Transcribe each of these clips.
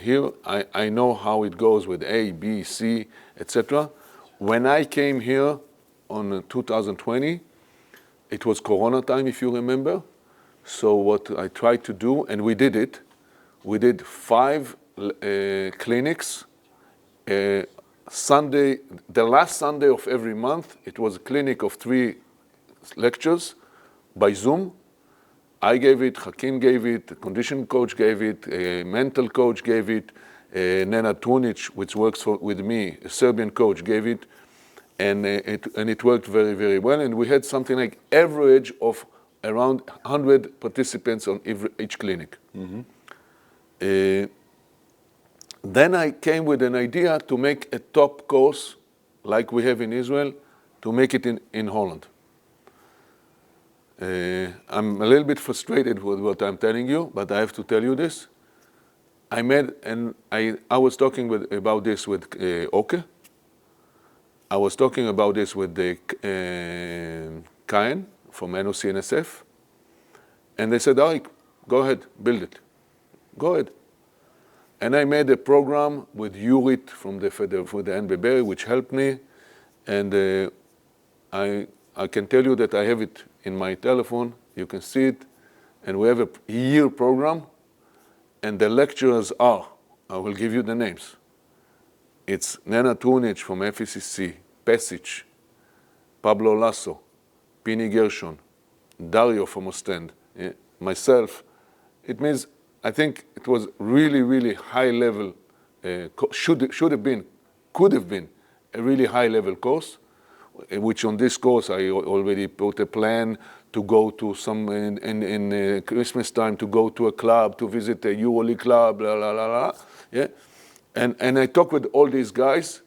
here. I know how it goes with A, B, C, etc. When I came here on 2020, it was Corona time, if you remember. So what I tried to do, and we did it, we did 5 clinics. Sunday, the last Sunday of every month, it was a clinic of 3 lectures by Zoom. I gave it, Hakim gave it, the conditioning coach gave it, a mental coach gave it, Netanya, which works with me, a Serbian coach, gave it, and it worked very, very well. And we had something like average of around 100 participants on each clinic. Then I came with an idea to make a top course, like we have in Israel, to make it in Holland. I'm a little bit frustrated with what I'm telling you, but I have to tell you this. I was talking about this with Oke. I was talking about this with the Kain from NOC-NSF. And they said, Arik, go ahead, build it. Go ahead. And I made a program with Yurit for the NBB, which helped me. And I can tell you that I have it in my telephone. You can see it. And we have a year program. And the lecturers are, I will give you the names. It's Netanya from FECC, Pesic, Pablo Lasso, Pini Gershon, Dario from Ostend, myself. It means, I think it was really, really high level, could have been a really high level course, which on this course I already put a plan to go to some, in Christmas time, to go to a club, to visit a EuroLeague club, blah, blah, blah, blah. Yeah? And I talked with all these guys,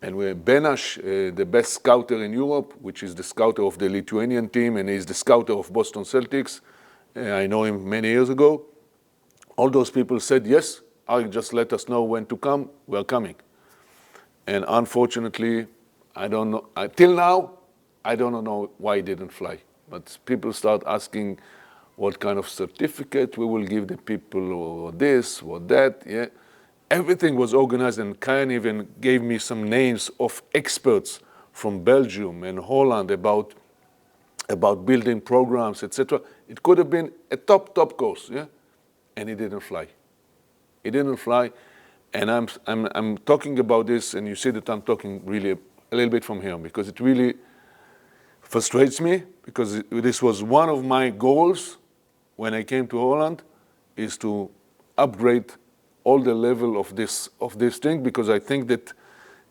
and we're Benash, the best scouter in Europe, which is the scouter of the Lithuanian team, and he's the scouter of Boston Celtics. I know him many years ago. All those people said, yes, Arik, just let us know when to come, we're coming. And unfortunately, I don't know, till now, I don't know why it didn't fly. But people start asking what kind of certificate we will give the people, or this, or that, yeah. Everything was organized, and Kain even gave me some names of experts from Belgium and Holland about building programs, etc. It could have been a top course, yeah, and it didn't fly. It didn't fly, and I'm talking about this, and you see that I'm talking really a little bit from here, because it really frustrates me, because this was one of my goals when I came to Holland, is to upgrade all the level of this thing, because I think that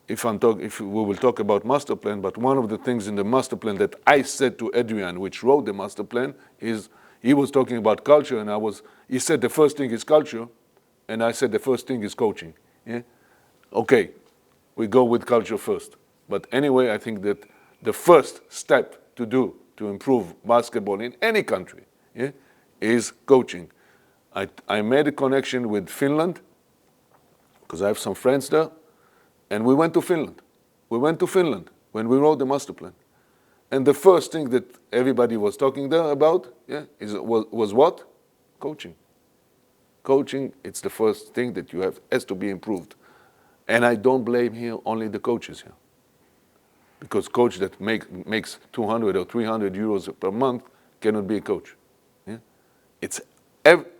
if we will talk about Masterplan, but one of the things in the Masterplan that I said to Adrian, which wrote the Masterplan, is he was talking about culture, and he said the first thing is culture, and I said the first thing is coaching. Yeah? Okay, we go with culture first. But anyway, I think that the first step to improve basketball in any country, yeah, is coaching. I made a connection with Finland, because I have some friends there, and we went to Finland. We went to Finland when we wrote the Masterplan. And the first thing that everybody was talking there about, yeah, was what? Coaching. Coaching, it's the first thing that has to be improved. And I don't blame here only the coaches here. Because coach that makes 200 or 300 euros per month cannot be a coach. Yeah? It's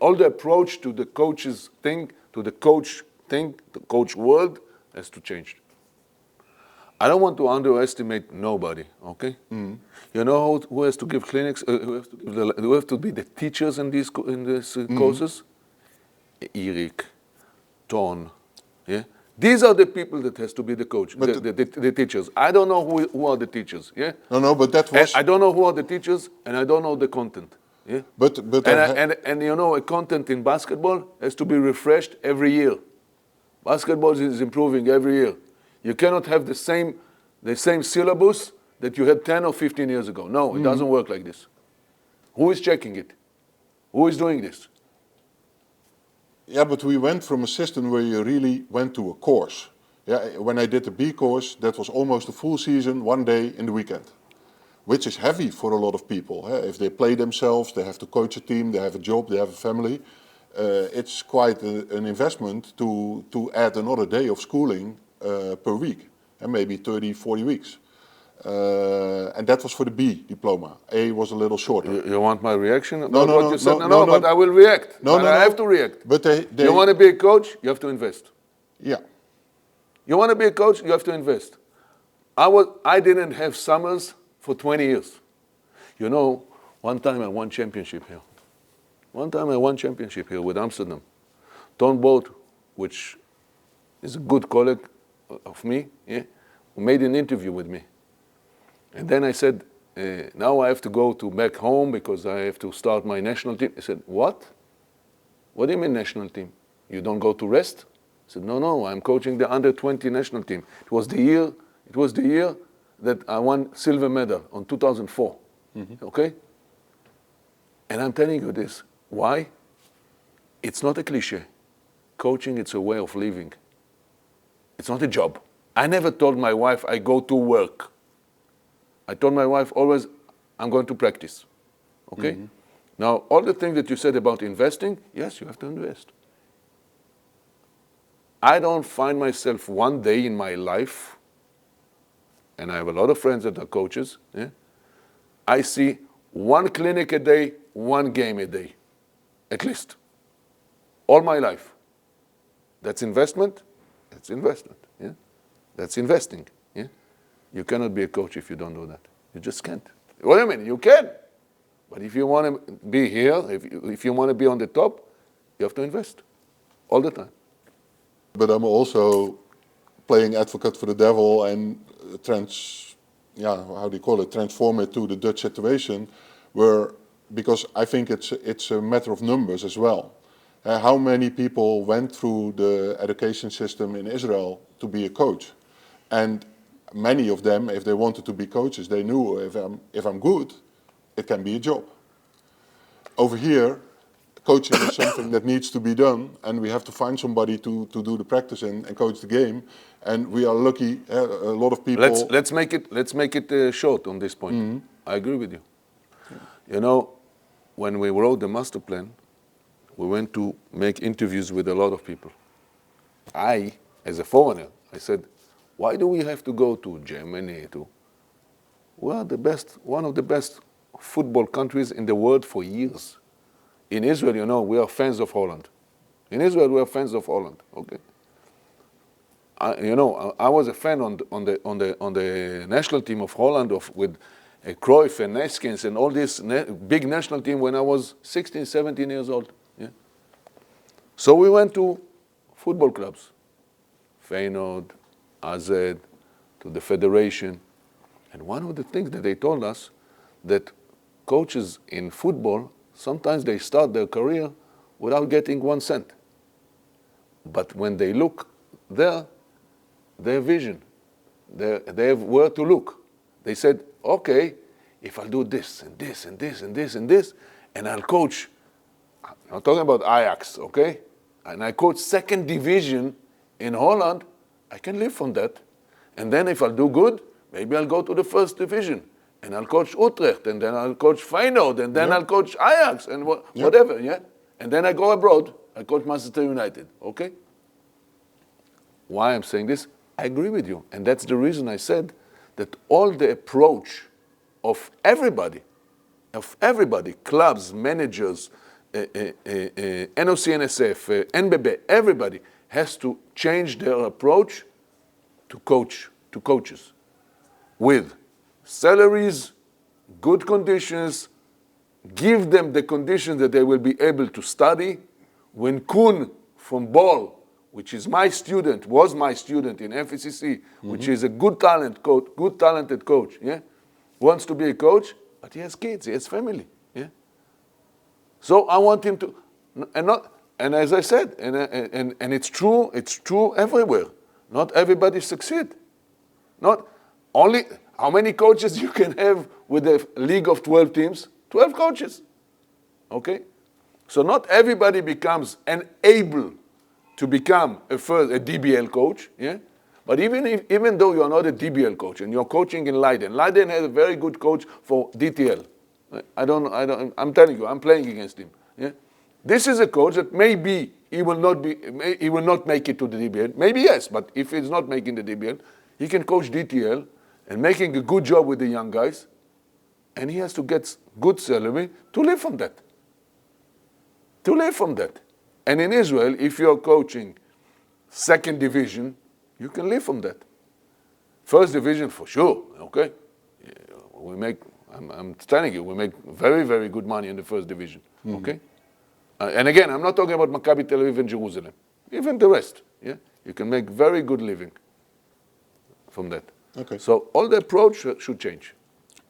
all the approach to the coach's thing, to the coach thing, the coach world, has to change. I don't want to underestimate nobody, okay? Mm-hmm. You know who has to give clinics, who have to be the teachers in these courses? Erik, Ton, yeah? These are the people that has to be the coach, the teachers. I don't know who are the teachers, yeah? No, but that was... I don't know who are the teachers, and I don't know the content. Yeah? And you know, a content in basketball has to be refreshed every year. Basketball is improving every year. You cannot have the same syllabus that you had 10 or 15 years ago. No, it doesn't work like this. Who is checking it? Who is doing this? Yeah, but we went from a system where you really went to a course. Yeah, when I did the B course, that was almost a full season, 1 day in the weekend, which is heavy for a lot of people. If they play themselves, they have to coach a team, they have a job, they have a family. it's quite an investment to add another day of schooling per week, and maybe 30, 40 weeks. And that was for the B diploma. A was a little shorter. You want my reaction about No, what no, you said? no, No, no. but I will react. No, but no, I no. have to react. But they You want to be a coach, you have to invest. yeah. You want to be a coach, you have to invest. I didn't have summers for 20 years. You know, one time I won championship here. One time I won championship here with Amsterdam. Tom Boat, which is a good colleague of me, yeah, who made an interview with me. And then I said, now I have to go back home because I have to start my national team. He said, what? What do you mean national team? You don't go to rest? I said, no, I'm coaching the under-20 national team. It was the year that I won silver medal on 2004, okay? And I'm telling you this. Why? It's not a cliche. Coaching, it's a way of living. It's not a job. I never told my wife I go to work. I told my wife always, I'm going to practice, okay? Now, all the things that you said about investing, yes, you have to invest. I don't find myself one day in my life, and I have a lot of friends that are coaches, yeah? I see one clinic a day, one game a day, at least. All my life. That's investment? That's investment, yeah? That's investing, yeah? You cannot be a coach if you don't do that. You just can't. What do you mean? You can. But if you want to be here, if you want to be on the top, you have to invest all the time. But I'm also playing advocate for the devil and transform it to the Dutch situation, because I think it's a matter of numbers as well. How many people went through the education system in Israel to be a coach? And many of them, if they wanted to be coaches, they knew if I'm good, it can be a job. Over here, coaching is something that needs to be done, and we have to find somebody to do the practice and coach the game. And we are lucky. A lot of people. Let's make it short on this point. I agree with you. You know, when we wrote the master plan, we went to make interviews with a lot of people. I, as a foreigner, I said, why do we have to go to Germany? We are one of the best football countries in the world for years. In Israel, you know, we are fans of Holland. In Israel, we are fans of Holland. Okay. I was a fan on the national team of Holland with Cruyff and Neskens and all this big national team when I was 16, 17 years old. Yeah. So we went to football clubs, Feyenoord, AZ, to the federation. And one of the things that they told us, that coaches in football, sometimes they start their career without getting 1 cent. But when they look there, they have vision. They have where to look. They said, okay, if I'll do this and this and this and this and this, and I'll coach, I'm talking about Ajax, okay? And I coach 2nd division in Holland, I can live from that. And then if I'll do good, maybe I'll go to the 1st division. And I'll coach Utrecht, and then I'll coach Feyenoord, and then I'll coach Ajax, and whatever, yeah? And then I go abroad, I coach Manchester United, okay? Why I'm saying this? I agree with you. And that's the reason I said that all the approach of everybody, clubs, managers, NOC, NSF, NBB, everybody has to change their approach to coaches with salaries, good conditions, give them the conditions that they will be able to study. When Kuhn from Ball, which is was my student in FCC, which is a good talented coach, yeah, wants to be a coach, but he has kids, he has family, yeah. So I want him to, and as I said, and it's true everywhere. Not everybody succeed. Not only, how many coaches you can have with a league of 12 teams? 12 coaches, okay? So not everybody becomes able to become a DBL coach, yeah? But even though you're not a DBL coach and you're coaching in Leiden has a very good coach for DTL. I'm telling you, I'm playing against him, yeah? This is a coach that maybe he will not make it to the DBL. Maybe yes, but if he's not making the DBL, he can coach DTL and making a good job with the young guys, and he has to get good salary to live from that. To live from that. And in Israel, if you're coaching second division, you can live from that. First division, for sure, okay? I'm telling you, we make very, very good money in the first division, okay? And again, I'm not talking about Maccabi Tel Aviv and Jerusalem. Even the rest, yeah? You can make very good living from that. Okay. So all the approach should change.